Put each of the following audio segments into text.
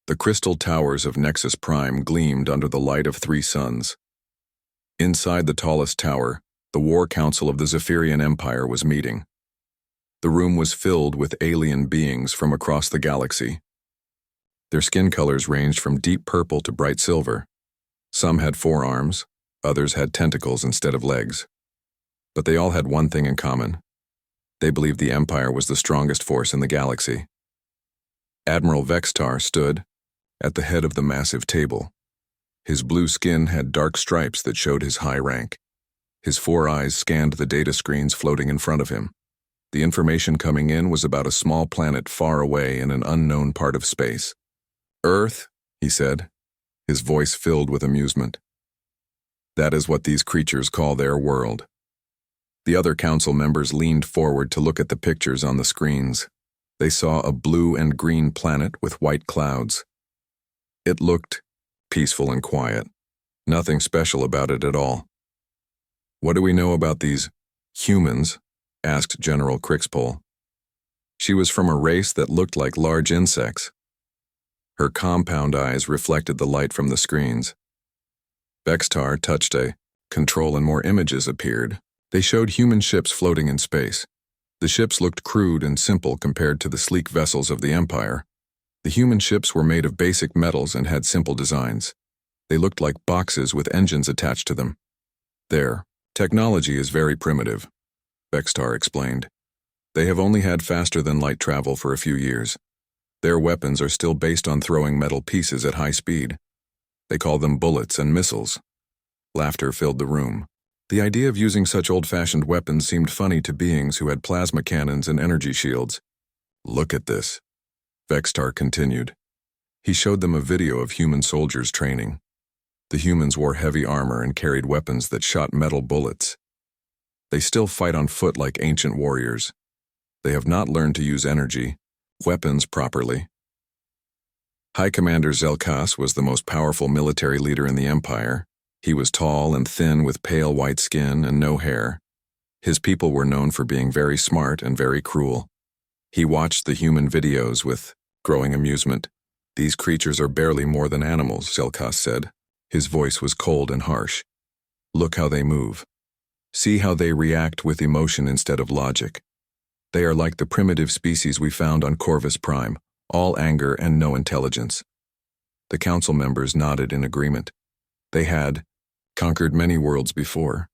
The crystal towers of Nexus Prime gleamed under the light of 3 suns. Inside the tallest tower, the War Council of the Zephyrian Empire was meeting. The room was filled with alien beings from across the galaxy. Their skin colors ranged from deep purple to bright silver. Some had 4 arms, others had tentacles instead of legs. But they all had one thing in common. They believed the Empire was the strongest force in the galaxy. Admiral Vextar stood at the head of the massive table. His blue skin had dark stripes that showed his high rank. His 4 eyes scanned the data screens floating in front of him. The information coming in was about a small planet far away in an unknown part of space. "Earth," he said, his voice filled with amusement. "That is what these creatures call their world." The other council members leaned forward to look at the pictures on the screens. They saw a blue and green planet with white clouds. It looked peaceful and quiet. Nothing special about it at all. "What do we know about these humans?" asked General Crixpole. She was from a race that looked like large insects. Her compound eyes reflected the light from the screens. Vextar touched a control and more images appeared. They showed human ships floating in space. The ships looked crude and simple compared to the sleek vessels of the Empire. The human ships were made of basic metals and had simple designs. They looked like boxes with engines attached to them. "Their technology is very primitive," Vextar explained. "They have only had faster-than-light travel for a few years. Their weapons are still based on throwing metal pieces at high speed. They call them bullets and missiles." Laughter filled the room. The idea of using such old-fashioned weapons seemed funny to beings who had plasma cannons and energy shields. "Look at this," Vextar continued. He showed them a video of human soldiers training. The humans wore heavy armor and carried weapons that shot metal bullets. They still fight on foot like ancient warriors. They have not learned to use weapons properly. High Commander Zelkas was the most powerful military leader in the Empire. He was tall and thin with pale white skin and no hair. His people were known for being very smart and very cruel. He watched the human videos with growing amusement. "These creatures are barely more than animals," Zelkas said. His voice was cold and harsh. "Look how they move. See how they react with emotion instead of logic. They are like the primitive species we found on Corvus Prime, all anger and no intelligence." The council members nodded in agreement. They had conquered many worlds before.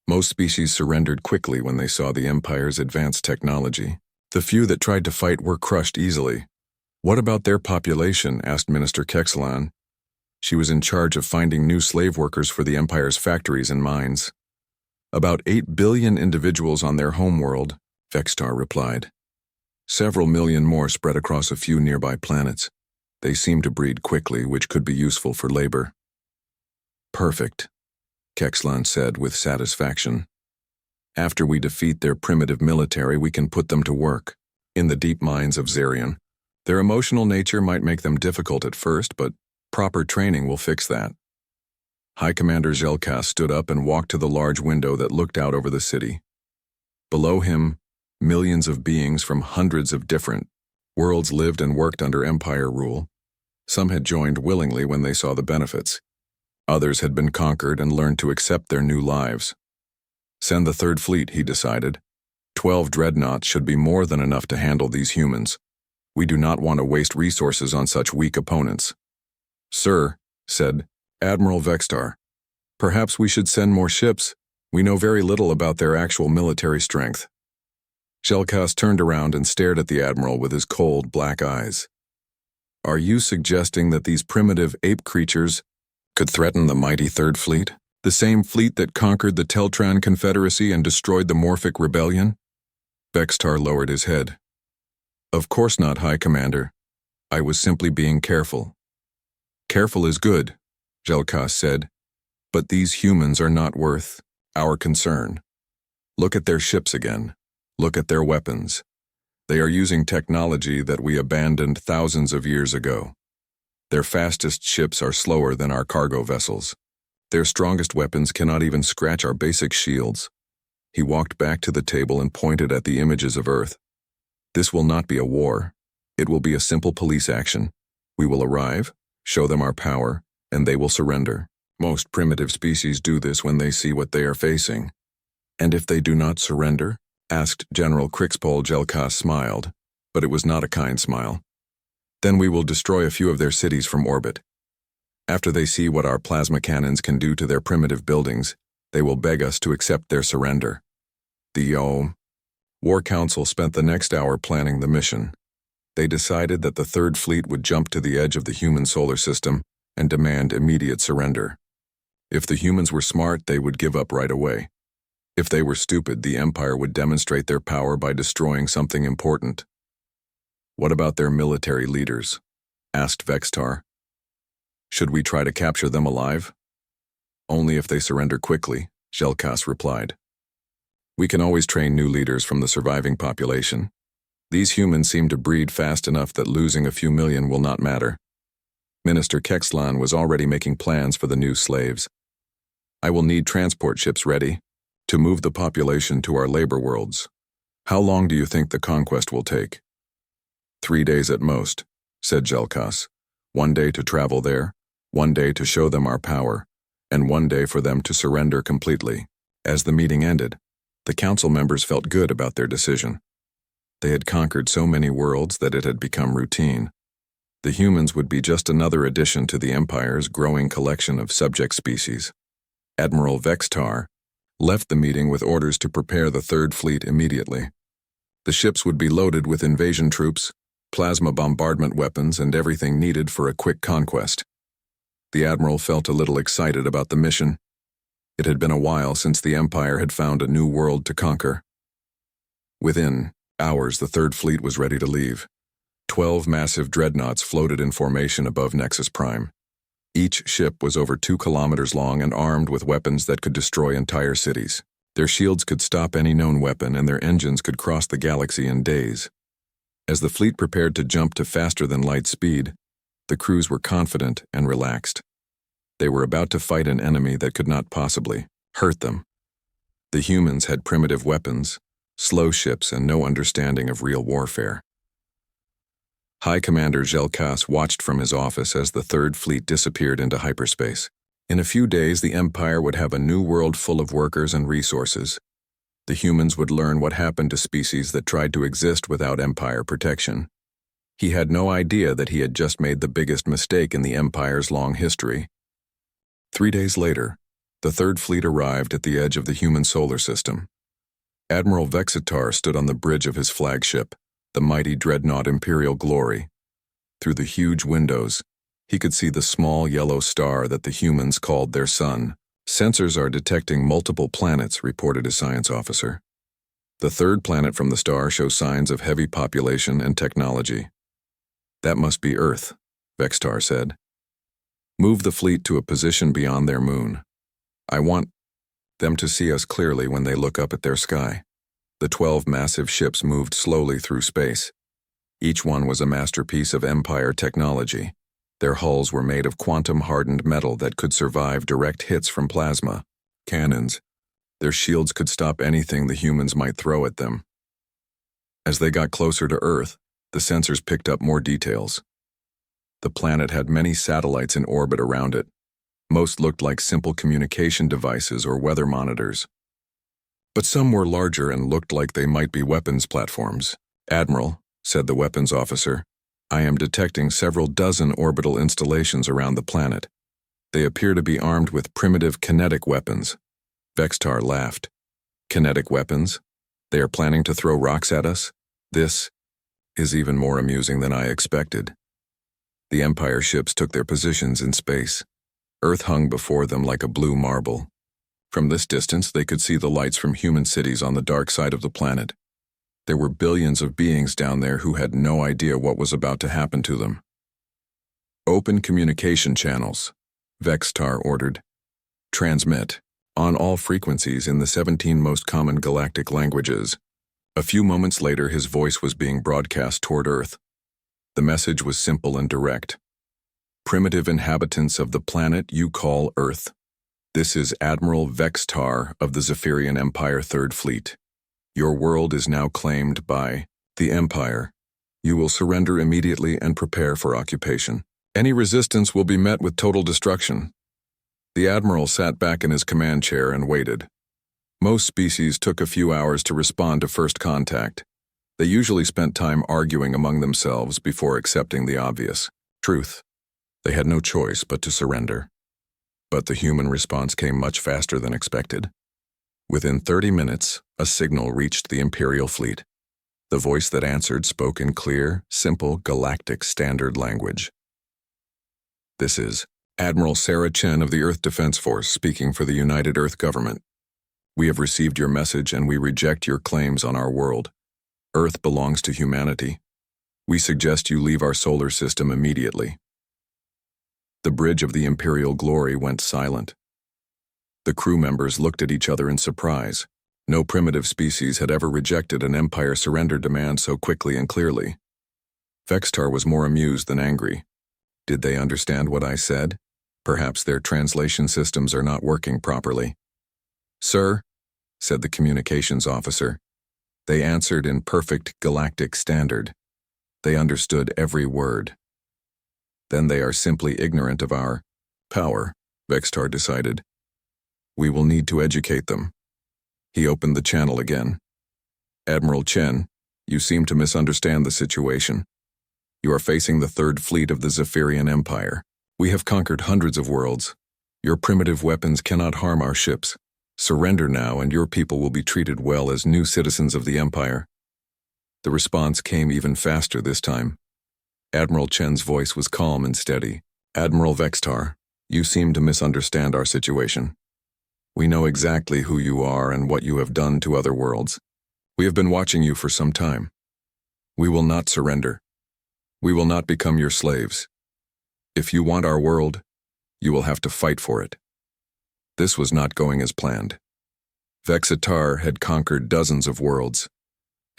Most species surrendered quickly when they saw the Empire's advanced technology. The few that tried to fight were crushed easily. "What about their population?" asked Minister Kexelan. She was in charge of finding new slave workers for the Empire's factories and mines. "About 8 billion individuals on their homeworld," Vextar replied. "Several million more spread across a few nearby planets. They seem to breed quickly, which could be useful for labor." "Perfect," Kexelan said with satisfaction. "After we defeat their primitive military, we can put them to work in the deep mines of Zarian. Their emotional nature might make them difficult at first, but proper training will fix that." High Commander Zelkas stood up and walked to the large window that looked out over the city. Below him, millions of beings from hundreds of different worlds lived and worked under Empire rule. Some had joined willingly when they saw the benefits. Others had been conquered and learned to accept their new lives. "Send the Third Fleet," he decided. 12 dreadnoughts should be more than enough to handle these humans. We do not want to waste resources on such weak opponents. "Sir," said Admiral Vextar, "perhaps we should send more ships. We know very little about their actual military strength." Zelkas turned around and stared at the Admiral with his cold, black eyes. "Are you suggesting that these primitive ape creatures could threaten the mighty Third Fleet? The same fleet that conquered the Teltran Confederacy and destroyed the Morphic Rebellion?" Vextar lowered his head. "Of course not, High Commander. I was simply being careful." "Careful is good," Zelkas said, "but these humans are not worth our concern. Look at their ships again. Look at their weapons. They are using technology that we abandoned thousands of years ago. Their fastest ships are slower than our cargo vessels. Their strongest weapons cannot even scratch our basic shields." He walked back to the table and pointed at the images of Earth. "This will not be a war. It will be a simple police action. We will arrive, show them our power, and they will surrender. Most primitive species do this when they see what they are facing. And if they do not surrender? Asked General Crixpol. Jelkas smiled, but it was not a kind smile. Then we will destroy a few of their cities from orbit. After they see what our plasma cannons can do to their primitive buildings, they will beg us to accept their surrender. The War Council spent the next hour planning the mission. They decided that the Third Fleet would jump to the edge of the human solar system and demand immediate surrender. If the humans were smart, they would give up right away. If they were stupid, the Empire would demonstrate their power by destroying something important. What about their military leaders? Asked Vextar. Should we try to capture them alive? Only if they surrender quickly, Jelkas replied. We can always train new leaders from the surviving population. These humans seem to breed fast enough that losing a few million will not matter. Minister Kexlan was already making plans for the new slaves. I will need transport ships ready to move the population to our labor worlds. How long do you think the conquest will take? 3 days at most, said Jelkas. 1 day to travel there, 1 day to show them our power, and 1 day for them to surrender completely. As the meeting ended, the council members felt good about their decision. They had conquered so many worlds that it had become routine. The humans would be just another addition to the Empire's growing collection of subject species. Admiral Vextar left the meeting with orders to prepare the Third Fleet immediately. The ships would be loaded with invasion troops, plasma bombardment weapons, and everything needed for a quick conquest. The Admiral felt a little excited about the mission. It had been a while since the Empire had found a new world to conquer. Within hours, the Third Fleet was ready to leave. 12 massive dreadnoughts floated in formation above Nexus Prime. Each ship was over 2 kilometers long and armed with weapons that could destroy entire cities. Their shields could stop any known weapon, and their engines could cross the galaxy in days. As the fleet prepared to jump to faster-than-light speed, the crews were confident and relaxed. They were about to fight an enemy that could not possibly hurt them. The humans had primitive weapons, slow ships, and no understanding of real warfare. High Commander Jelkas watched from his office as the Third Fleet disappeared into hyperspace. In a few days, the Empire would have a new world full of workers and resources. The humans would learn what happened to species that tried to exist without Empire protection. He had no idea that he had just made the biggest mistake in the Empire's long history. 3 days later, the Third Fleet arrived at the edge of the human solar system. Admiral Vexitar stood on the bridge of his flagship, the mighty dreadnought Imperial Glory. Through the huge windows, he could see the small yellow star that the humans called their sun. Sensors are detecting multiple planets, reported a science officer. The third planet from the star shows signs of heavy population and technology. That must be Earth, Vextar said. Move the fleet to a position beyond their moon. I want them to see us clearly when they look up at their sky. The 12 massive ships moved slowly through space. Each one was a masterpiece of Empire technology. Their hulls were made of quantum-hardened metal that could survive direct hits from plasma cannons. Their shields could stop anything the humans might throw at them. As they got closer to Earth, the sensors picked up more details. The planet had many satellites in orbit around it. Most looked like simple communication devices or weather monitors. But some were larger and looked like they might be weapons platforms. Admiral, said the weapons officer, I am detecting several dozen orbital installations around the planet. They appear to be armed with primitive kinetic weapons. Vextar laughed. Kinetic weapons? They are planning to throw rocks at us? This is even more amusing than I expected. The Empire ships took their positions in space. Earth hung before them like a blue marble. From this distance, they could see the lights from human cities on the dark side of the planet. There were billions of beings down there who had no idea what was about to happen to them. Open communication channels, Vextar ordered. Transmit on all frequencies in the 17 most common galactic languages. A few moments later, his voice was being broadcast toward Earth. The message was simple and direct. Primitive inhabitants of the planet you call Earth. This is Admiral Vextar of the Zephyrian Empire Third Fleet. Your world is now claimed by the Empire. You will surrender immediately and prepare for occupation. Any resistance will be met with total destruction. The Admiral sat back in his command chair and waited. Most species took a few hours to respond to first contact. They usually spent time arguing among themselves before accepting the obvious truth. They had no choice but to surrender. But the human response came much faster than expected. Within 30 minutes, a signal reached the Imperial fleet. The voice that answered spoke in clear, simple, galactic standard language. This is Admiral Sarah Chen of the Earth Defense Force speaking for the United Earth Government. We have received your message and we reject your claims on our world. Earth belongs to humanity. We suggest you leave our solar system immediately. The bridge of the Imperial Glory went silent. The crew members looked at each other in surprise. No primitive species had ever rejected an Empire surrender demand so quickly and clearly. Vextar was more amused than angry. Did they understand what I said? Perhaps their translation systems are not working properly. Sir, said the communications officer. They answered in perfect galactic standard. They understood every word. Then they are simply ignorant of our power, Vextar decided. We will need to educate them. He opened the channel again. Admiral Chen, you seem to misunderstand the situation. You are facing the Third Fleet of the Zephyrian Empire. We have conquered hundreds of worlds. Your primitive weapons cannot harm our ships. Surrender now and your people will be treated well as new citizens of the Empire. The response came even faster this time. Admiral Chen's voice was calm and steady. Admiral Vextar, you seem to misunderstand our situation. We know exactly who you are and what you have done to other worlds. We have been watching you for some time. We will not surrender. We will not become your slaves. If you want our world, you will have to fight for it. This was not going as planned. Vexitar had conquered dozens of worlds,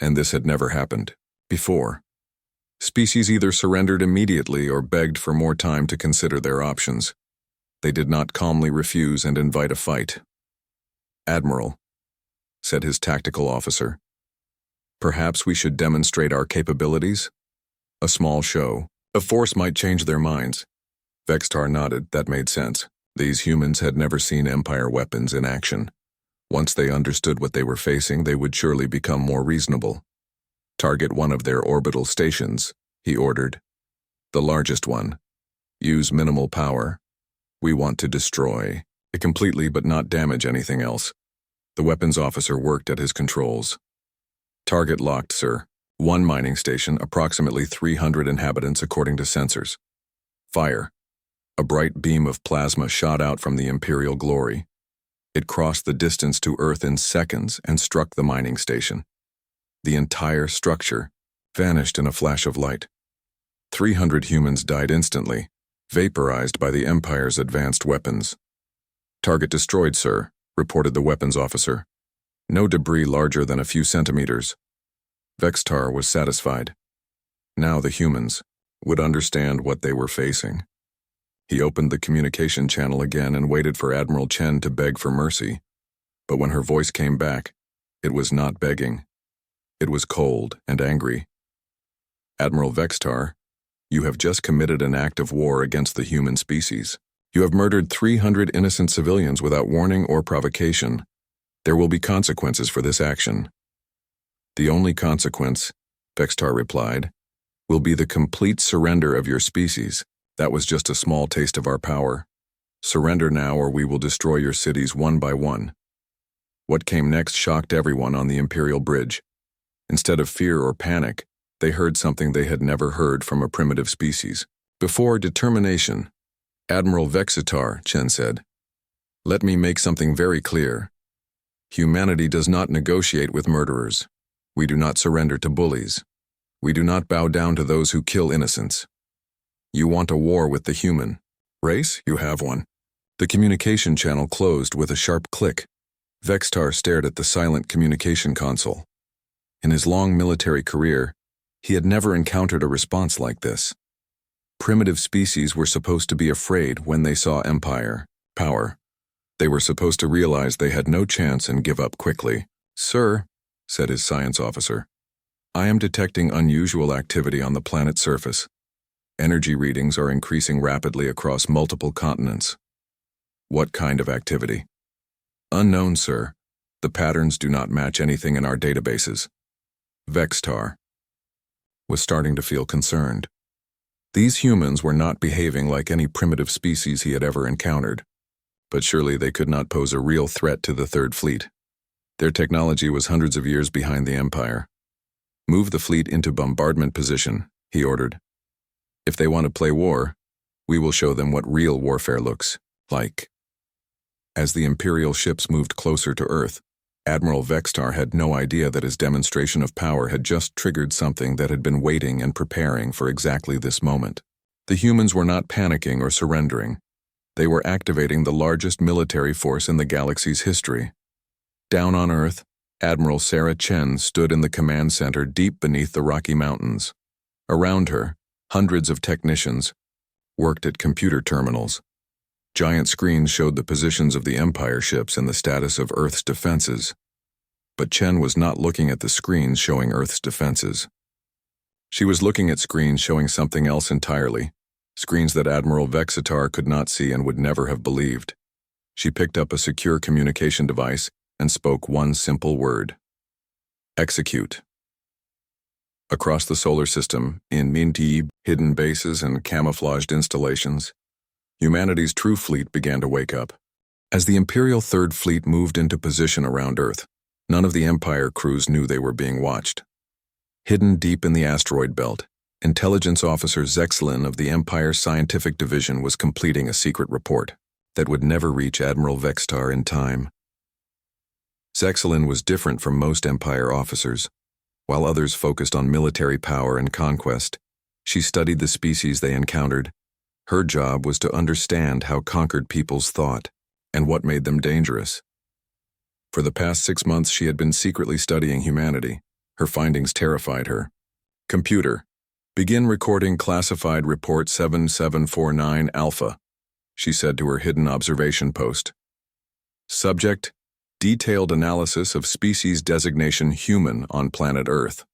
and this had never happened before. Species either surrendered immediately or begged for more time to consider their options. They did not calmly refuse and invite a fight. Admiral, said his tactical officer, perhaps we should demonstrate our capabilities? A small show. A force might change their minds. Vextar nodded. That made sense. These humans had never seen Empire weapons in action. Once they understood what they were facing, they would surely become more reasonable. Target one of their orbital stations, he ordered. The largest one. Use minimal power. We want to destroy it completely but not damage anything else. The weapons officer worked at his controls. Target locked, sir. One mining station, approximately 300 inhabitants according to sensors. Fire. A bright beam of plasma shot out from the Imperial Glory. It crossed the distance to Earth in seconds and struck the mining station. The entire structure vanished in a flash of light. 300 humans died instantly, vaporized by the Empire's advanced weapons. Target destroyed, sir, reported the weapons officer. No debris larger than a few centimeters. Vextar was satisfied. Now the humans would understand what they were facing. He opened the communication channel again and waited for Admiral Chen to beg for mercy. But when her voice came back, it was not begging. It was cold and angry. Admiral Vextar, you have just committed an act of war against the human species. You have murdered 300 innocent civilians without warning or provocation. There will be consequences for this action. The only consequence, Vextar replied, will be the complete surrender of your species. That was just a small taste of our power. Surrender now or we will destroy your cities one by one. What came next shocked everyone on the Imperial Bridge. Instead of fear or panic, they heard something they had never heard from a primitive species. Before determination, Admiral Vexitar, Chen said, let me make something very clear. Humanity does not negotiate with murderers. We do not surrender to bullies. We do not bow down to those who kill innocents. You want a war with the human race? You have one. The communication channel closed with a sharp click. Vextar stared at the silent communication console. In his long military career, he had never encountered a response like this. Primitive species were supposed to be afraid when they saw empire, power. They were supposed to realize they had no chance and give up quickly. Sir, said his science officer, I am detecting unusual activity on the planet's surface. Energy readings are increasing rapidly across multiple continents. What kind of activity? Unknown, sir. The patterns do not match anything in our databases. Vextar was starting to feel concerned. These humans were not behaving like any primitive species he had ever encountered, but surely they could not pose a real threat to the Third Fleet. Their technology was hundreds of years behind the Empire. Move the fleet into bombardment position, he ordered. If they want to play war, we will show them what real warfare looks like. As the Imperial ships moved closer to Earth, Admiral Vextar had no idea that his demonstration of power had just triggered something that had been waiting and preparing for exactly this moment. The humans were not panicking or surrendering. They were activating the largest military force in the galaxy's history. Down on Earth, Admiral Sarah Chen stood in the command center deep beneath the Rocky Mountains. Around her, hundreds of technicians worked at computer terminals. Giant screens showed the positions of the Empire ships and the status of Earth's defenses. But Chen was not looking at the screens showing Earth's defenses. She was looking at screens showing something else entirely, screens that Admiral Vextar could not see and would never have believed. She picked up a secure communication device and spoke one simple word. Execute. Across the solar system, in Minty, hidden bases and camouflaged installations, humanity's true fleet began to wake up. As the Imperial Third Fleet moved into position around Earth, none of the Empire crews knew they were being watched. Hidden deep in the asteroid belt, Intelligence Officer Zexlin of the Empire Scientific Division was completing a secret report that would never reach Admiral Vextar in time. Zexlin was different from most Empire officers. While others focused on military power and conquest, she studied the species they encountered. Her job was to understand how conquered peoples thought and what made them dangerous. For the past 6 months, she had been secretly studying humanity. Her findings terrified her. Computer, begin recording classified report 7749 Alpha, she said to her hidden observation post. Subject, detailed analysis of species designation human on planet Earth.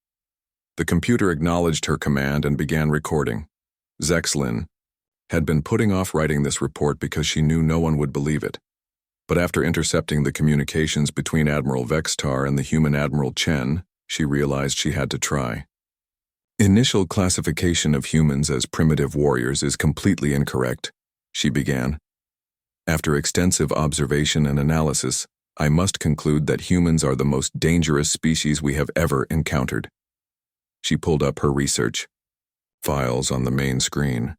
The computer acknowledged her command and began recording. Zexlin had been putting off writing this report because she knew no one would believe it. But after intercepting the communications between Admiral Vextar and the human Admiral Chen, she realized she had to try. Initial classification of humans as primitive warriors is completely incorrect, she began. After extensive observation and analysis, I must conclude that humans are the most dangerous species we have ever encountered. She pulled up her research files on the main screen.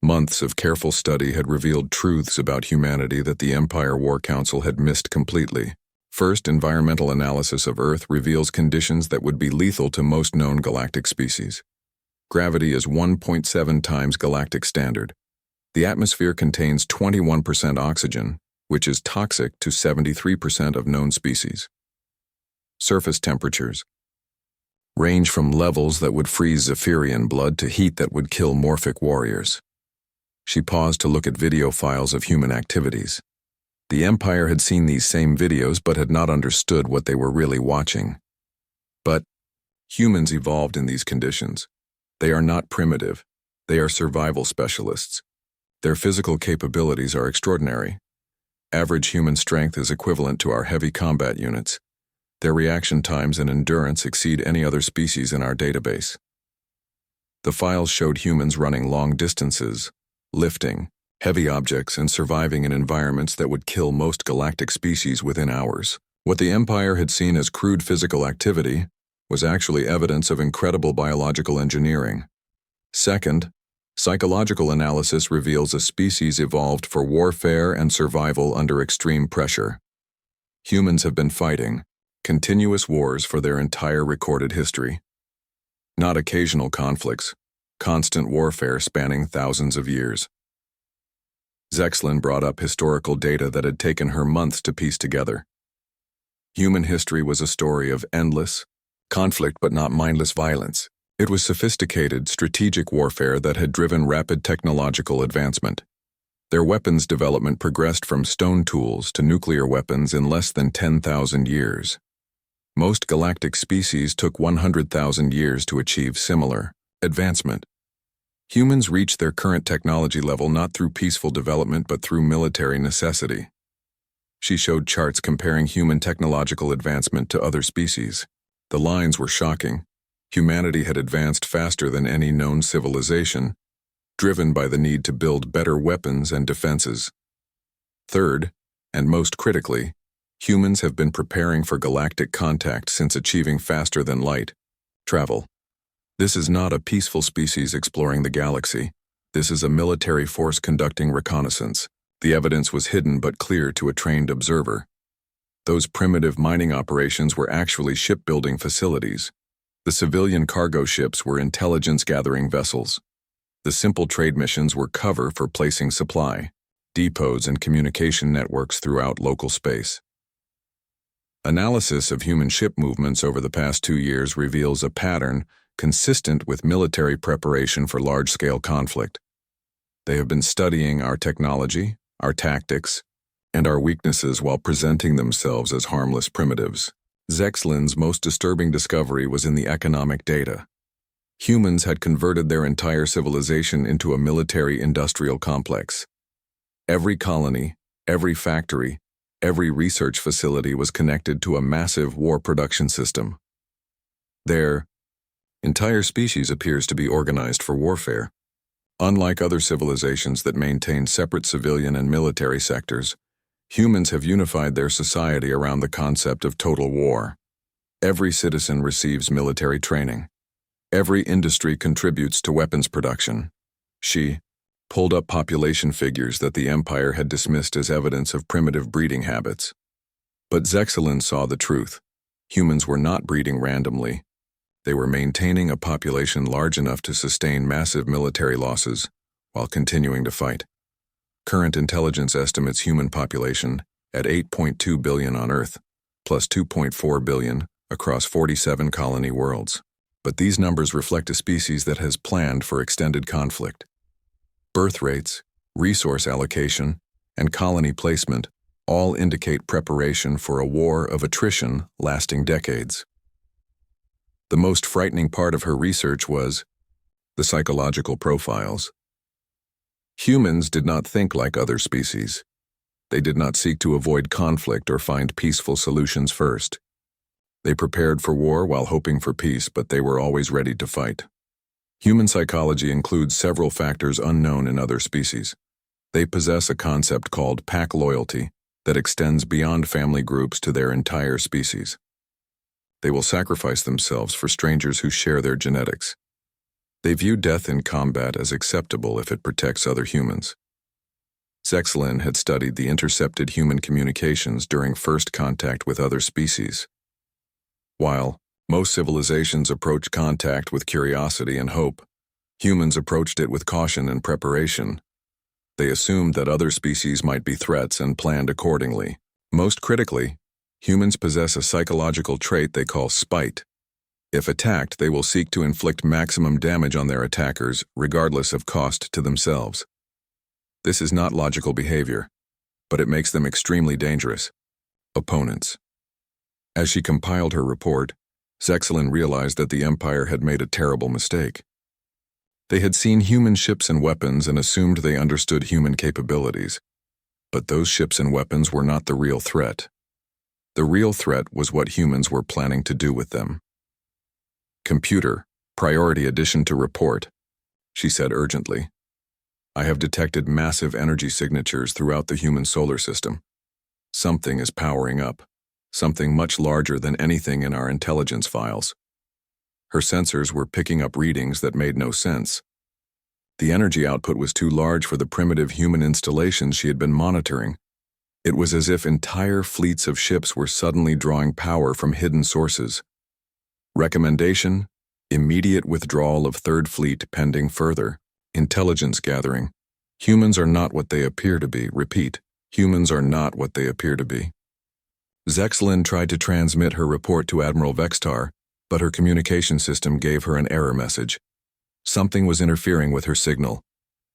Months of careful study had revealed truths about humanity that the Empire War Council had missed completely. First, environmental analysis of Earth reveals conditions that would be lethal to most known galactic species. Gravity is 1.7 times galactic standard. The atmosphere contains 21% oxygen, which is toxic to 73% of known species. Surface temperatures range from levels that would freeze Zephyrian blood to heat that would kill morphic warriors. She paused to look at video files of human activities. The Empire had seen these same videos but had not understood what they were really watching. But humans evolved in these conditions. They are not primitive. They are survival specialists. Their physical capabilities are extraordinary. Average human strength is equivalent to our heavy combat units. Their reaction times and endurance exceed any other species in our database. The files showed humans running long distances, lifting heavy objects and surviving in environments that would kill most galactic species within hours. What the Empire had seen as crude physical activity was actually evidence of incredible biological engineering. Second, psychological analysis reveals a species evolved for warfare and survival under extreme pressure. Humans have been fighting continuous wars for their entire recorded history. Not occasional conflicts, constant warfare spanning thousands of years. Zexlin brought up historical data that had taken her months to piece together. Human history was a story of endless conflict but not mindless violence. It was sophisticated, strategic warfare that had driven rapid technological advancement. Their weapons development progressed from stone tools to nuclear weapons in less than 10,000 years. Most galactic species took 100,000 years to achieve similar advancement. Humans reached their current technology level not through peaceful development but through military necessity. She showed charts comparing human technological advancement to other species. The lines were shocking. Humanity had advanced faster than any known civilization, driven by the need to build better weapons and defenses. Third, and most critically, humans have been preparing for galactic contact since achieving faster-than-light travel. This is not a peaceful species exploring the galaxy. This is a military force conducting reconnaissance. The evidence was hidden but clear to a trained observer. Those primitive mining operations were actually shipbuilding facilities. The civilian cargo ships were intelligence-gathering vessels. The simple trade missions were cover for placing supply, depots and communication networks throughout local space. Analysis of human ship movements over the past 2 years reveals a pattern consistent with military preparation for large-scale conflict. They have been studying our technology, our tactics, and our weaknesses while presenting themselves as harmless primitives. Zexlin's most disturbing discovery was in the economic data. Humans had converted their entire civilization into a military-industrial complex. Every colony, every factory, every research facility was connected to a massive war production system. Their entire species appears to be organized for warfare. Unlike other civilizations that maintain separate civilian and military sectors, humans have unified their society around the concept of total war. Every citizen receives military training. Every industry contributes to weapons production. She pulled up population figures that the Empire had dismissed as evidence of primitive breeding habits. But Zexilin saw the truth. Humans were not breeding randomly. They were maintaining a population large enough to sustain massive military losses while continuing to fight. Current intelligence estimates human population at 8.2 billion on Earth, plus 2.4 billion across 47 colony worlds. But these numbers reflect a species that has planned for extended conflict. Birth rates, resource allocation, and colony placement all indicate preparation for a war of attrition lasting decades. The most frightening part of her research was the psychological profiles. Humans did not think like other species. They did not seek to avoid conflict or find peaceful solutions first. They prepared for war while hoping for peace, but they were always ready to fight. Human psychology includes several factors unknown in other species. They possess a concept called pack loyalty that extends beyond family groups to their entire species. They will sacrifice themselves for strangers who share their genetics. They view death in combat as acceptable if it protects other humans. Zexilin had studied the intercepted human communications during first contact with other species. While most civilizations approach contact with curiosity and hope, humans approached it with caution and preparation. They assumed that other species might be threats and planned accordingly. Most critically, humans possess a psychological trait they call spite. If attacked, they will seek to inflict maximum damage on their attackers, regardless of cost to themselves. This is not logical behavior, but it makes them extremely dangerous. Opponents. As she compiled her report, Zexilin realized that the Empire had made a terrible mistake. They had seen human ships and weapons and assumed they understood human capabilities. But those ships and weapons were not the real threat. The real threat was what humans were planning to do with them. "Computer, priority addition to report," she said urgently. "I have detected massive energy signatures throughout the human solar system. Something is powering up, something much larger than anything in our intelligence files." Her sensors were picking up readings that made no sense. The energy output was too large for the primitive human installations she had been monitoring. It was as if entire fleets of ships were suddenly drawing power from hidden sources. Recommendation: immediate withdrawal of Third Fleet pending further intelligence gathering. Humans are not what they appear to be. Repeat, humans are not what they appear to be. Zexilin tried to transmit her report to Admiral Vextar, but her communication system gave her an error message. Something was interfering with her signal.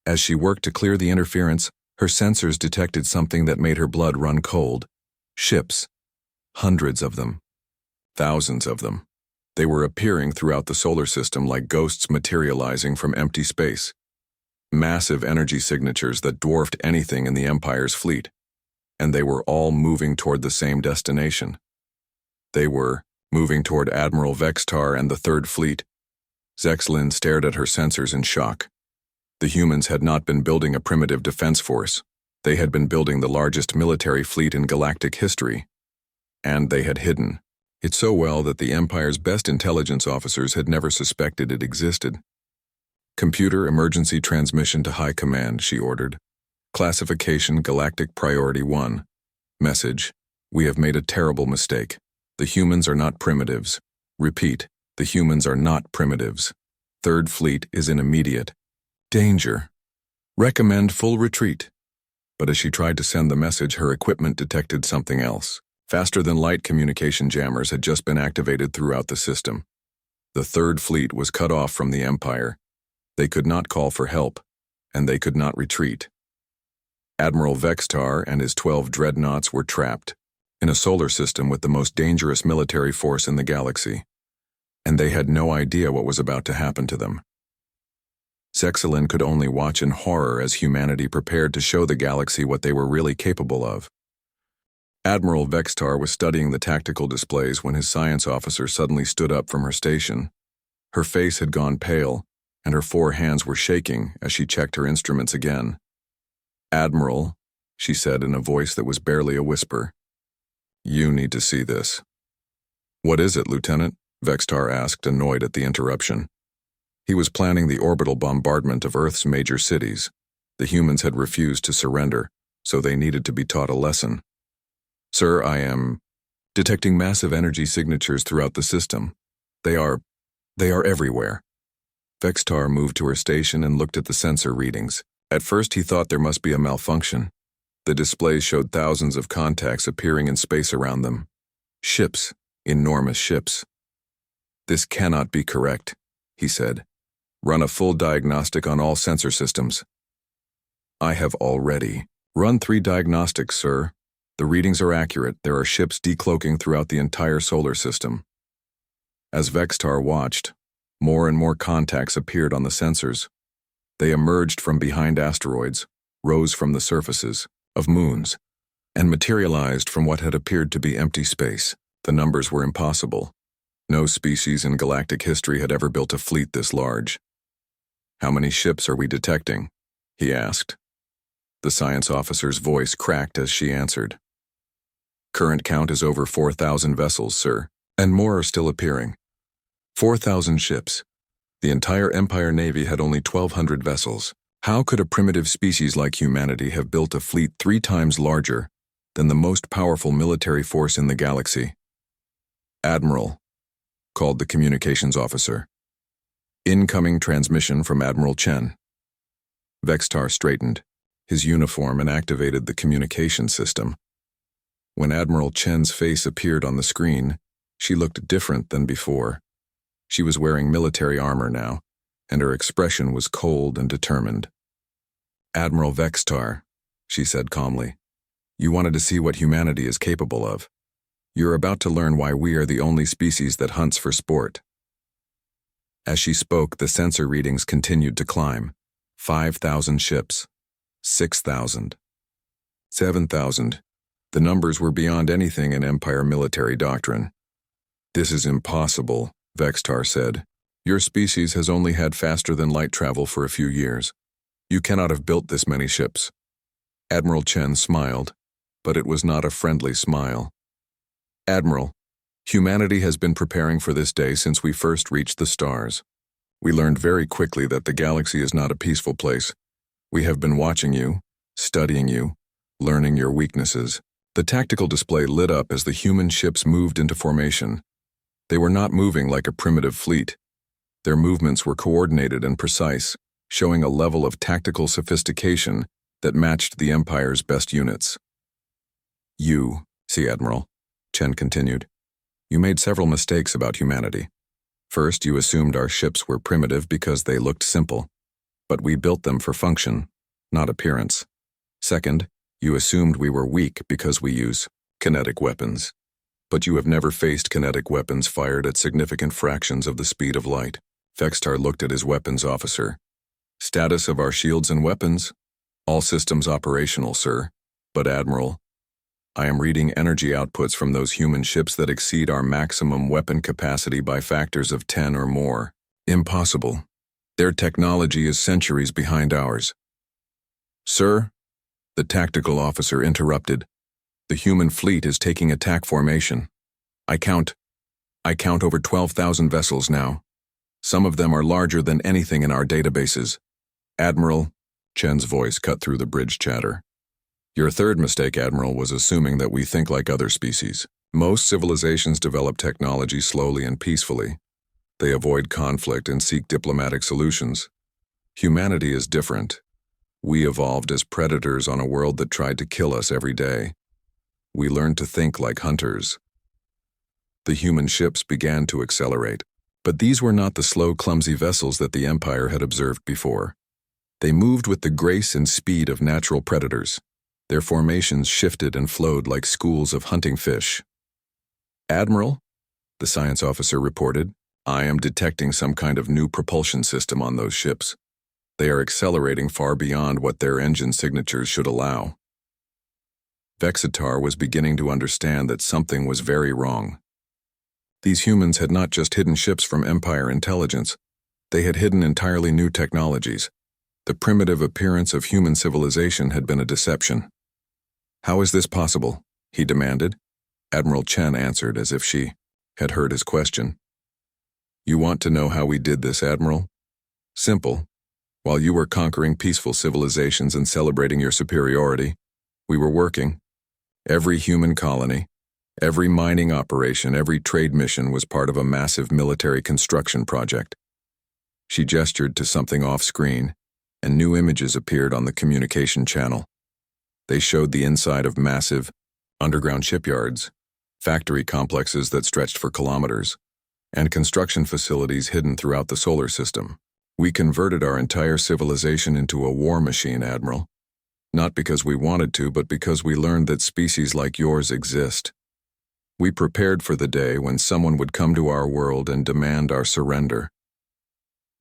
As she worked to clear the interference, her sensors detected something that made her blood run cold. Ships. Hundreds of them. Thousands of them. They were appearing throughout the solar system like ghosts materializing from empty space. Massive energy signatures that dwarfed anything in the Empire's fleet. And they were all moving toward the same destination. They were moving toward Admiral Vextar and the Third Fleet. Zexlin stared at her sensors in shock. The humans had not been building a primitive defense force. They had been building the largest military fleet in galactic history. And they had hidden it so well that the Empire's best intelligence officers had never suspected it existed. Computer emergency transmission to High Command, she ordered. Classification Galactic Priority 1. Message: we have made a terrible mistake. The humans are not primitives. Repeat, the humans are not primitives. Third Fleet is in immediate danger. Recommend full retreat. But as she tried to send the message, her equipment detected something else. Faster-than-light communication jammers had just been activated throughout the system. The Third Fleet was cut off from the Empire. They could not call for help, and they could not retreat. Admiral Vextar and his 12 dreadnoughts were trapped in a solar system with the most dangerous military force in the galaxy, and they had no idea what was about to happen to them. Zexlin could only watch in horror as humanity prepared to show the galaxy what they were really capable of. Admiral Vextar was studying the tactical displays when his science officer suddenly stood up from her station. Her face had gone pale, and her 4 hands were shaking as she checked her instruments again. "Admiral," she said in a voice that was barely a whisper, "you need to see this." "What is it, Lieutenant?" Vextar asked, annoyed at the interruption. He was planning the orbital bombardment of Earth's major cities. The humans had refused to surrender, so they needed to be taught a lesson. "Sir, I am detecting massive energy signatures throughout the system. They are everywhere." Vextar moved to her station and looked at the sensor readings. At first he thought there must be a malfunction. The displays showed thousands of contacts appearing in space around them. Ships, enormous ships. "This cannot be correct," he said. "Run a full diagnostic on all sensor systems." "I have already run 3 diagnostics, sir. The readings are accurate. There are ships decloaking throughout the entire solar system." As Vextar watched, more and more contacts appeared on the sensors. They emerged from behind asteroids, rose from the surfaces of moons, and materialized from what had appeared to be empty space. The numbers were impossible. No species in galactic history had ever built a fleet this large. "How many ships are we detecting?" he asked. The science officer's voice cracked as she answered. "Current count is over 4,000 vessels, sir, and more are still appearing. 4,000 ships. The entire Empire Navy had only 1,200 vessels. How could a primitive species like humanity have built a fleet 3 times larger than the most powerful military force in the galaxy?" "Admiral," called the communications officer. "Incoming transmission from Admiral Chen." Vextar straightened his uniform and activated the communication system. When Admiral Chen's face appeared on the screen, she looked different than before. She was wearing military armor now, and her expression was cold and determined. "Admiral Vextar," she said calmly, "you wanted to see what humanity is capable of. You're about to learn why we are the only species that hunts for sport." As she spoke, the sensor readings continued to climb. 5,000 ships. 6,000. 7,000. The numbers were beyond anything in Empire military doctrine. "This is impossible," Vextar said. "Your species has only had faster-than-light travel for a few years. You cannot have built this many ships." Admiral Chen smiled, but it was not a friendly smile. "Admiral, humanity has been preparing for this day since we first reached the stars. We learned very quickly that the galaxy is not a peaceful place. We have been watching you, studying you, learning your weaknesses." The tactical display lit up as the human ships moved into formation. They were not moving like a primitive fleet. Their movements were coordinated and precise, showing a level of tactical sophistication that matched the Empire's best units. "You, Sea Admiral," Chen continued, "you made several mistakes about humanity. First, you assumed our ships were primitive because they looked simple, but we built them for function, not appearance. Second, you assumed we were weak because we use kinetic weapons. But you have never faced kinetic weapons fired at significant fractions of the speed of light. Vextar looked at his weapons officer. Status of our shields and weapons? All systems operational, sir. But Admiral, I am reading energy outputs from those human ships that exceed our maximum weapon capacity by factors of 10 or more. Impossible. Their technology is centuries behind ours. Sir, the tactical officer interrupted. The human fleet is taking attack formation. I count over 12,000 vessels now. Some of them are larger than anything in our databases. Admiral, Chen's voice cut through the bridge chatter. Your third mistake, Admiral, was assuming that we think like other species. Most civilizations develop technology slowly and peacefully. They avoid conflict and seek diplomatic solutions. Humanity is different. We evolved as predators on a world that tried to kill us every day. We learned to think like hunters. The human ships began to accelerate, but these were not the slow, clumsy vessels that the Empire had observed before. They moved with the grace and speed of natural predators. Their formations shifted and flowed like schools of hunting fish. Admiral, the science officer reported, I am detecting some kind of new propulsion system on those ships. They are accelerating far beyond what their engine signatures should allow. Vexitar was beginning to understand that something was very wrong. These humans had not just hidden ships from Empire intelligence. They had hidden entirely new technologies. The primitive appearance of human civilization had been a deception. How is this possible? He demanded. Admiral Chen answered as if she had heard his question. You want to know how we did this, Admiral? Simple. While you were conquering peaceful civilizations and celebrating your superiority, we were working. Every human colony, every mining operation, every trade mission was part of a massive military construction project. She gestured to something off-screen, and new images appeared on the communication channel. They showed the inside of massive, underground shipyards, factory complexes that stretched for kilometers, and construction facilities hidden throughout the solar system. We converted our entire civilization into a war machine, Admiral. Not because we wanted to, but because we learned that species like yours exist. We prepared for the day when someone would come to our world and demand our surrender.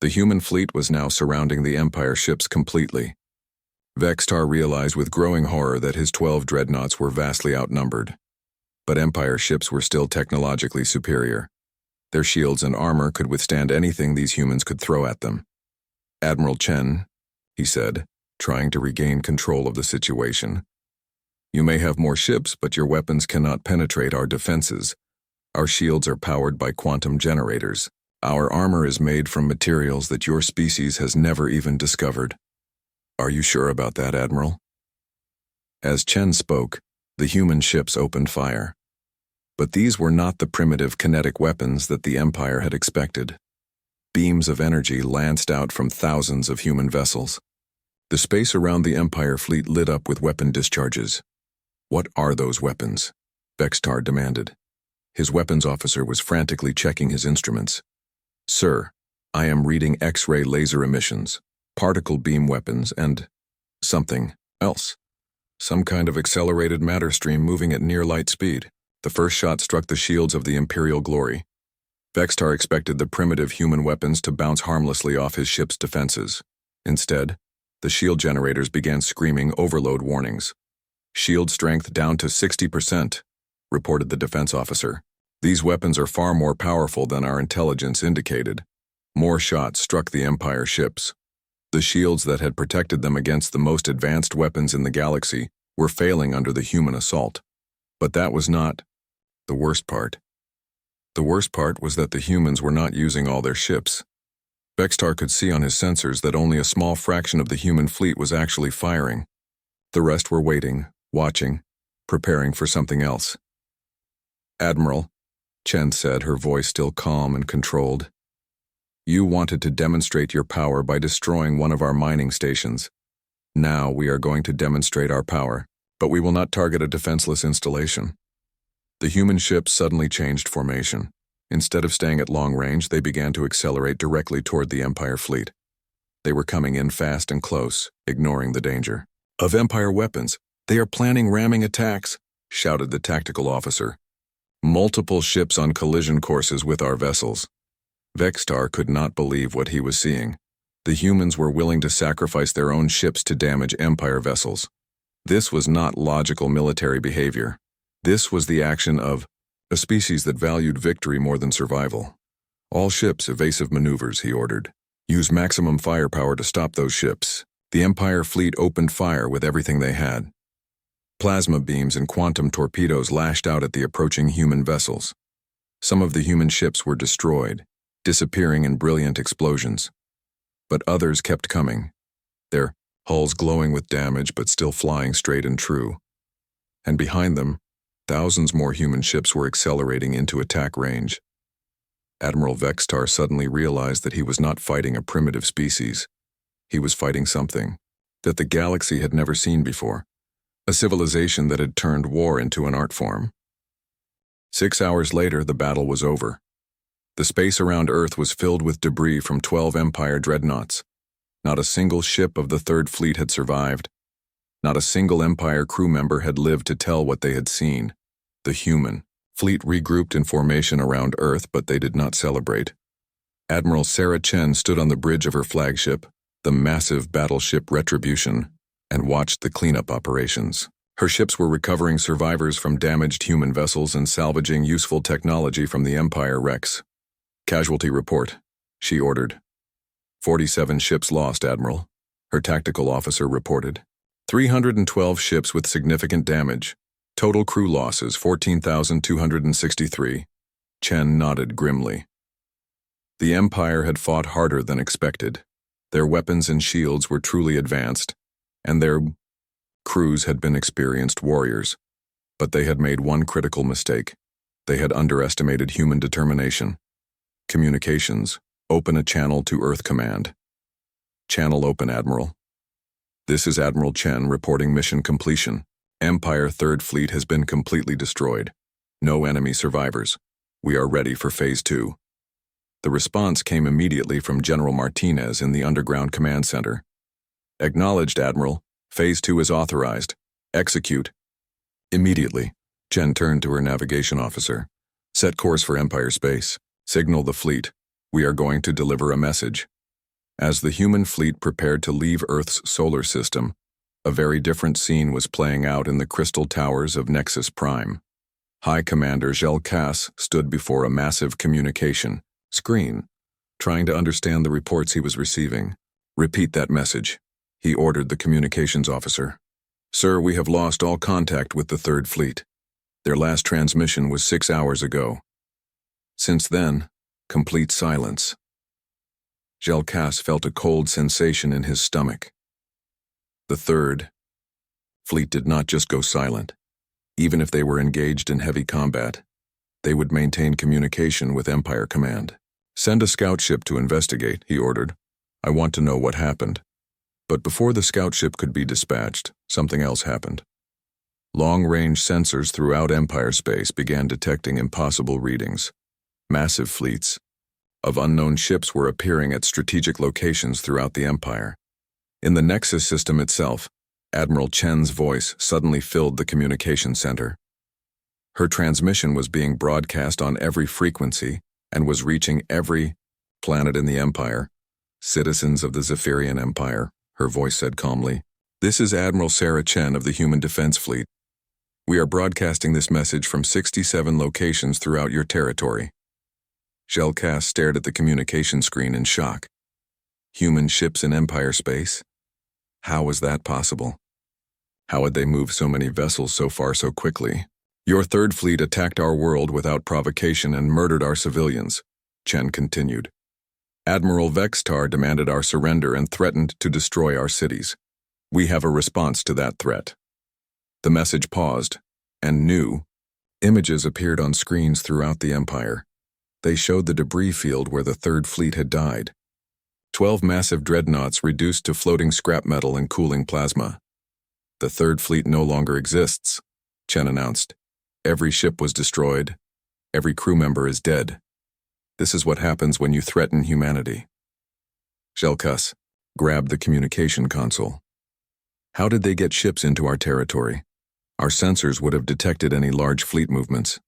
The human fleet was now surrounding the Empire ships completely. Vextar realized with growing horror that his 12 dreadnoughts were vastly outnumbered. But Empire ships were still technologically superior. Their shields and armor could withstand anything these humans could throw at them. Admiral Chen, he said, trying to regain control of the situation. You may have more ships, but your weapons cannot penetrate our defenses. Our shields are powered by quantum generators. Our armor is made from materials that your species has never even discovered. Are you sure about that, Admiral? As Chen spoke, the human ships opened fire. But these were not the primitive kinetic weapons that the Empire had expected. Beams of energy lanced out from thousands of human vessels. The space around the Empire fleet lit up with weapon discharges. What are those weapons? Vextar demanded. His weapons officer was frantically checking his instruments. Sir, I am reading X-ray laser emissions, particle beam weapons, and something else. Some kind of accelerated matter stream moving at near light speed. The first shot struck the shields of the Imperial Glory. Vextar expected the primitive human weapons to bounce harmlessly off his ship's defenses. Instead, the shield generators began screaming overload warnings. Shield strength down to 60%, reported the defense officer. These weapons are far more powerful than our intelligence indicated. More shots struck the Empire ships. The shields that had protected them against the most advanced weapons in the galaxy were failing under the human assault. But that was not the worst part. The worst part was that the humans were not using all their ships. Vextar could see on his sensors that only a small fraction of the human fleet was actually firing. The rest were waiting, watching, preparing for something else. Admiral, Chen said, her voice still calm and controlled. You wanted to demonstrate your power by destroying one of our mining stations. Now we are going to demonstrate our power, but we will not target a defenseless installation. The human ships suddenly changed formation. Instead of staying at long range, they began to accelerate directly toward the Empire fleet. They were coming in fast and close, ignoring the danger of Empire weapons. They are planning ramming attacks, shouted the tactical officer. Multiple ships on collision courses with our vessels. Vextar could not believe what he was seeing. The humans were willing to sacrifice their own ships to damage Empire vessels. This was not logical military behavior. This was the action of a species that valued victory more than survival. All ships, evasive maneuvers, he ordered. Use maximum firepower to stop those ships. The Empire fleet opened fire with everything they had. Plasma beams and quantum torpedoes lashed out at the approaching human vessels. Some of the human ships were destroyed, disappearing in brilliant explosions. But others kept coming, their hulls glowing with damage but still flying straight and true. And behind them, thousands more human ships were accelerating into attack range. Admiral Vextar suddenly realized that he was not fighting a primitive species. He was fighting something that the galaxy had never seen before, a civilization that had turned war into an art form. 6 hours later, the battle was over. The space around Earth was filled with debris from 12 Empire dreadnoughts. Not a single ship of the Third Fleet had survived. Not a single Empire crew member had lived to tell what they had seen. The human fleet regrouped in formation around Earth, but they did not celebrate. Admiral Sarah Chen stood on the bridge of her flagship, the massive battleship Retribution, and watched the cleanup operations. Her ships were recovering survivors from damaged human vessels and salvaging useful technology from the Empire wrecks. Casualty report, she ordered. 47 ships lost, Admiral, her tactical officer reported. 312 ships with significant damage. Total crew losses, 14,263. Chen nodded grimly. The Empire had fought harder than expected. Their weapons and shields were truly advanced, and their crews had been experienced warriors. But they had made one critical mistake. They had underestimated human determination. Communications. Open a channel to Earth Command. Channel open, Admiral. This is Admiral Chen reporting mission completion. Empire Third Fleet has been completely destroyed. No enemy survivors. We are ready for Phase 2. The response came immediately from General Martinez in the Underground Command Center. Acknowledged, Admiral. Phase 2 is authorized. Execute. Immediately, Chen turned to her navigation officer. Set course for Empire space. Signal the fleet. We are going to deliver a message. As the human fleet prepared to leave Earth's solar system, a very different scene was playing out in the crystal towers of Nexus Prime. High Commander Zhel Cass stood before a massive communication screen, trying to understand the reports he was receiving. Repeat that message, he ordered the communications officer. Sir, we have lost all contact with the Third Fleet. Their last transmission was 6 hours ago. Since then, complete silence. Zhel Cass felt a cold sensation in his stomach. The Third Fleet did not just go silent. Even if they were engaged in heavy combat, they would maintain communication with Empire Command. Send a scout ship to investigate, he ordered. I want to know what happened. But before the scout ship could be dispatched, something else happened. Long-range sensors throughout Empire space began detecting impossible readings. Massive fleets of unknown ships were appearing at strategic locations throughout the Empire. In the Nexus system itself, Admiral Chen's voice suddenly filled the communication center. Her transmission was being broadcast on every frequency and was reaching every planet in the Empire. Citizens of the Zephyrian Empire, her voice said calmly. This is Admiral Sarah Chen of the Human Defense Fleet. We are broadcasting this message from 67 locations throughout your territory. Zhel Cass stared at the communication screen in shock. Human ships in Empire space? How was that possible? How had they moved so many vessels so far so quickly? Your Third Fleet attacked our world without provocation and murdered our civilians, Chen continued. Admiral Vextar demanded our surrender and threatened to destroy our cities. We have a response to that threat. The message paused, and new images appeared on screens throughout the Empire. They showed the debris field where the Third Fleet had died. 12 massive dreadnoughts reduced to floating scrap metal and cooling plasma. The Third Fleet no longer exists, Chen announced. Every ship was destroyed. Every crew member is dead. This is what happens when you threaten humanity. Zhel Cass grabbed the communication console. How did they get ships into our territory? Our sensors would have detected any large fleet movements.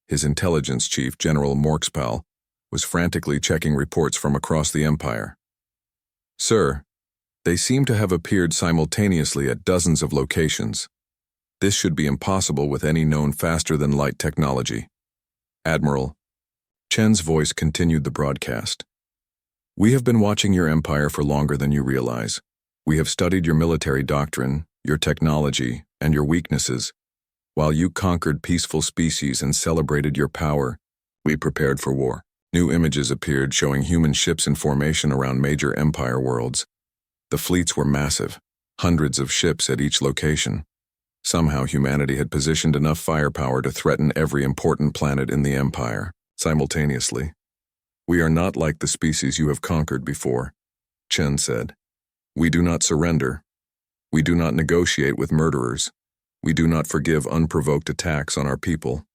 His intelligence chief, General Morkspal, was frantically checking reports from across the Empire. "Sir, they seem to have appeared simultaneously at dozens of locations. This should be impossible with any known faster-than-light technology." Admiral Chen's voice continued the broadcast. "We have been watching your empire for longer than you realize. We have studied your military doctrine, your technology, and your weaknesses. While you conquered peaceful species and celebrated your power, we prepared for war." New images appeared showing human ships in formation around major empire worlds. The fleets were massive, hundreds of ships at each location. Somehow humanity had positioned enough firepower to threaten every important planet in the empire, simultaneously. "We are not like the species you have conquered before," Chen said. "We do not surrender. We do not negotiate with murderers. We do not forgive unprovoked attacks on our people."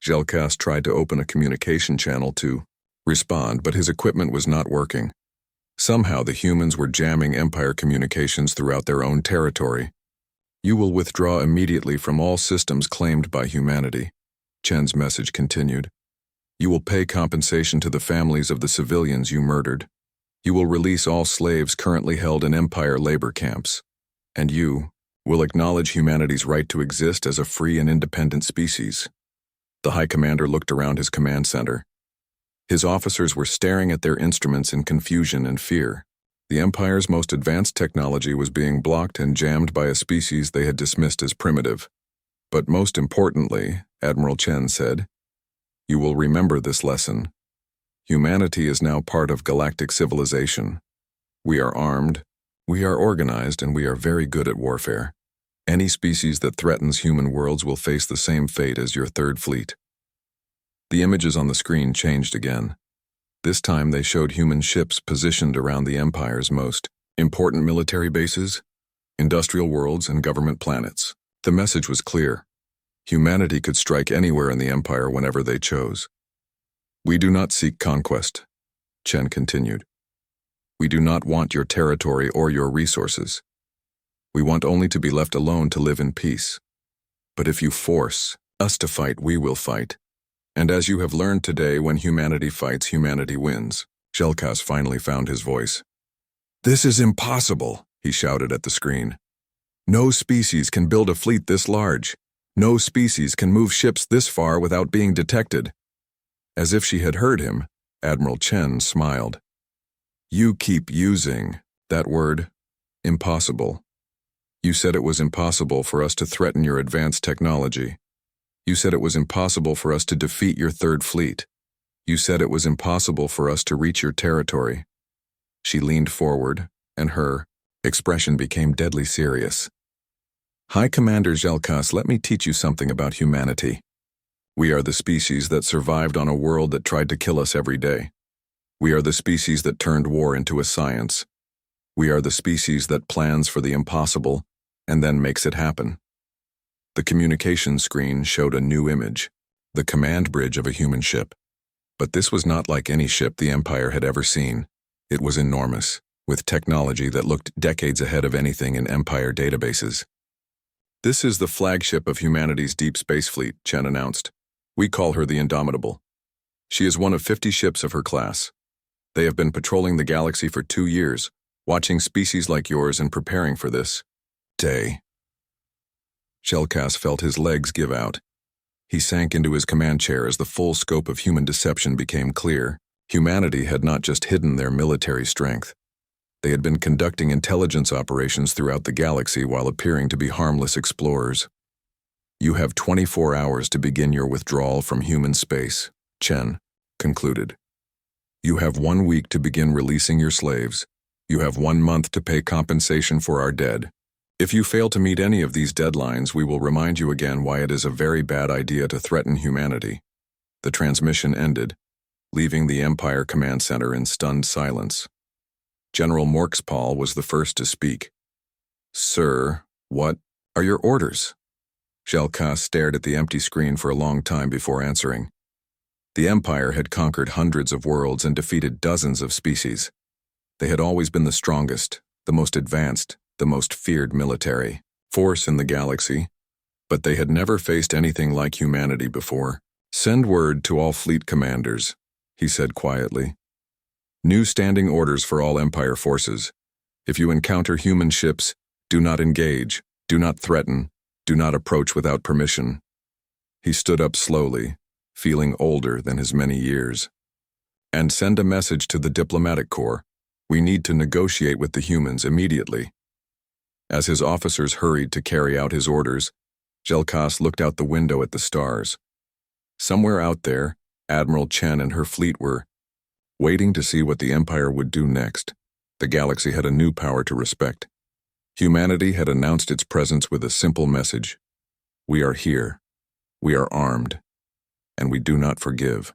Gelkas tried to open a communication channel to respond, but his equipment was not working. Somehow the humans were jamming Empire communications throughout their own territory. "You will withdraw immediately from all systems claimed by humanity," Chen's message continued. "You will pay compensation to the families of the civilians you murdered. You will release all slaves currently held in Empire labor camps. And you will acknowledge humanity's right to exist as a free and independent species." The High Commander looked around his command center. His officers were staring at their instruments in confusion and fear. The Empire's most advanced technology was being blocked and jammed by a species they had dismissed as primitive. "But most importantly," Admiral Chen said, "you will remember this lesson. Humanity is now part of galactic civilization. We are armed, we are organized, and we are very good at warfare. Any species that threatens human worlds will face the same fate as your Third Fleet." The images on the screen changed again. This time they showed human ships positioned around the Empire's most important military bases, industrial worlds, and government planets. The message was clear. Humanity could strike anywhere in the Empire whenever they chose. "We do not seek conquest," Chen continued. "We do not want your territory or your resources. We want only to be left alone to live in peace. But if you force us to fight, we will fight. And as you have learned today, when humanity fights, humanity wins." Gelkas finally found his voice. "This is impossible," he shouted at the screen. "No species can build a fleet this large. No species can move ships this far without being detected." As if she had heard him, Admiral Chen smiled. "You keep using that word, impossible. You said it was impossible for us to threaten your advanced technology. You said it was impossible for us to defeat your Third Fleet. You said it was impossible for us to reach your territory." She leaned forward, and her expression became deadly serious. "High Commander Gelkas, let me teach you something about humanity. We are the species that survived on a world that tried to kill us every day. We are the species that turned war into a science. We are the species that plans for the impossible and then makes it happen." The communication screen showed a new image, the command bridge of a human ship. But this was not like any ship the Empire had ever seen. It was enormous, with technology that looked decades ahead of anything in Empire databases. "This is the flagship of humanity's deep space fleet," Chen announced. "We call her the Indomitable. She is one of 50 ships of her class. They have been patrolling the galaxy for 2 years, watching species like yours and preparing for this day." Gelkas felt his legs give out. He sank into his command chair as the full scope of human deception became clear. Humanity had not just hidden their military strength. They had been conducting intelligence operations throughout the galaxy while appearing to be harmless explorers. "You have 24 hours to begin your withdrawal from human space," Chen concluded. "You have 1 week to begin releasing your slaves. You have 1 month to pay compensation for our dead. If you fail to meet any of these deadlines, we will remind you again why it is a very bad idea to threaten humanity." The transmission ended, leaving the Empire Command Center in stunned silence. General Morkspal was the first to speak. "Sir, what are your orders?" Gelkas stared at the empty screen for a long time before answering. The Empire had conquered hundreds of worlds and defeated dozens of species. They had always been the strongest, the most advanced, the most feared military force in the galaxy, but they had never faced anything like humanity before. Send word to all fleet commanders, he said quietly. New standing orders for all Empire forces. If you encounter human ships, do not engage, do not threaten, do not approach without permission. He stood up slowly, feeling older than his many years. And send a message to the diplomatic corps. We need to negotiate with the humans immediately. As his officers hurried to carry out his orders, Jelkas looked out the window at the stars. Somewhere out there, Admiral Chen and her fleet were waiting to see what the Empire would do next. The galaxy had a new power to respect. Humanity had announced its presence with a simple message. We are here. We are armed. And we do not forgive.